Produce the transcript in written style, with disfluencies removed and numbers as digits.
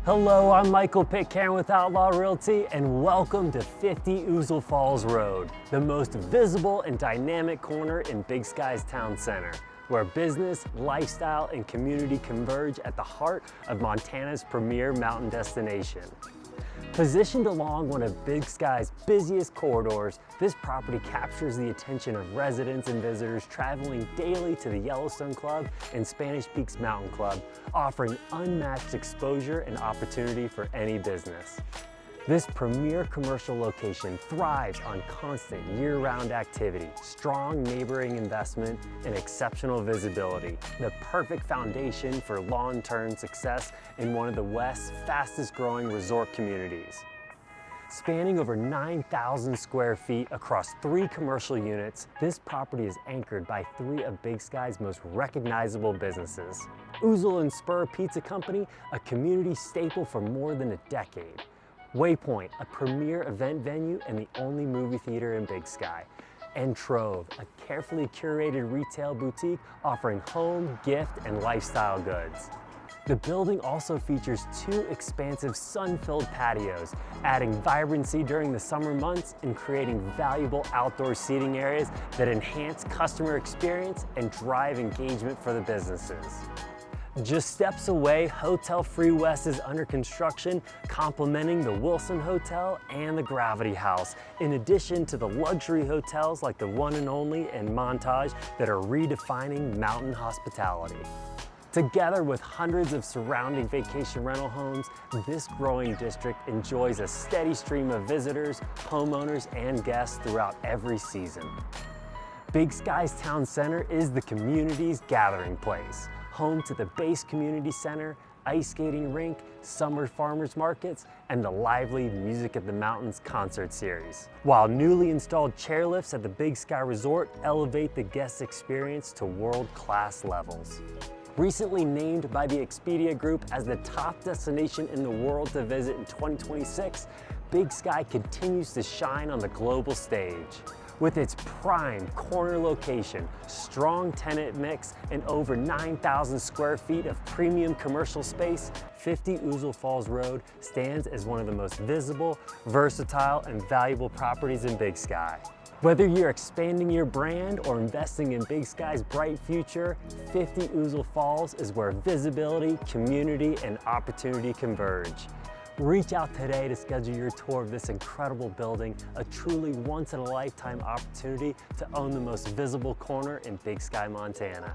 Hello, I'm Michael Pitcairn with Outlaw Realty, and welcome to 50 Ousel Falls Road, the most visible and dynamic corner in Big Sky's town center, where business, lifestyle, and community converge at the heart of Montana's premier mountain destination. Positioned along one of Big Sky's busiest corridors, this property captures the attention of residents and visitors traveling daily to the Yellowstone Club and Spanish Peaks Mountain Club, offering unmatched exposure and opportunity for any business. This premier commercial location thrives on constant year-round activity, strong neighboring investment, and exceptional visibility, the perfect foundation for long-term success in one of the West's fastest-growing resort communities. Spanning over 9,000 square feet across 3 commercial units, this property is anchored by 3 of Big Sky's most recognizable businesses. Ousel and Spur Pizza Company, a community staple for more than a decade. Waypoint, a premier event venue and the only movie theater in Big Sky. And Trove, a carefully curated retail boutique offering home, gift, and lifestyle goods. The building also features 2 expansive sun-filled patios, adding vibrancy during the summer months and creating valuable outdoor seating areas that enhance customer experience and drive engagement for the businesses. Just steps away, Hotel Free West is under construction, complementing the Wilson Hotel and the Gravity House, in addition to the luxury hotels like the One and Only and Montage that are redefining mountain hospitality. Together with hundreds of surrounding vacation rental homes, this growing district enjoys a steady stream of visitors, homeowners, and guests throughout every season. Big Sky's town center is the community's gathering place, home to the Base Community Center, ice skating rink, summer farmers markets, and the lively Music at the Mountains concert series. While newly installed chairlifts at the Big Sky Resort elevate the guest experience to world-class levels. Recently named by the Expedia Group as the top destination in the world to visit in 2026, Big Sky continues to shine on the global stage. With its prime corner location, strong tenant mix, and over 9,000 square feet of premium commercial space, 50 Ousel Falls Road stands as one of the most visible, versatile, and valuable properties in Big Sky. Whether you're expanding your brand or investing in Big Sky's bright future, 50 Ousel Falls is where visibility, community, and opportunity converge. Reach out today to schedule your tour of this incredible building, a truly once-in-a-lifetime opportunity to own the most visible corner in Big Sky, Montana.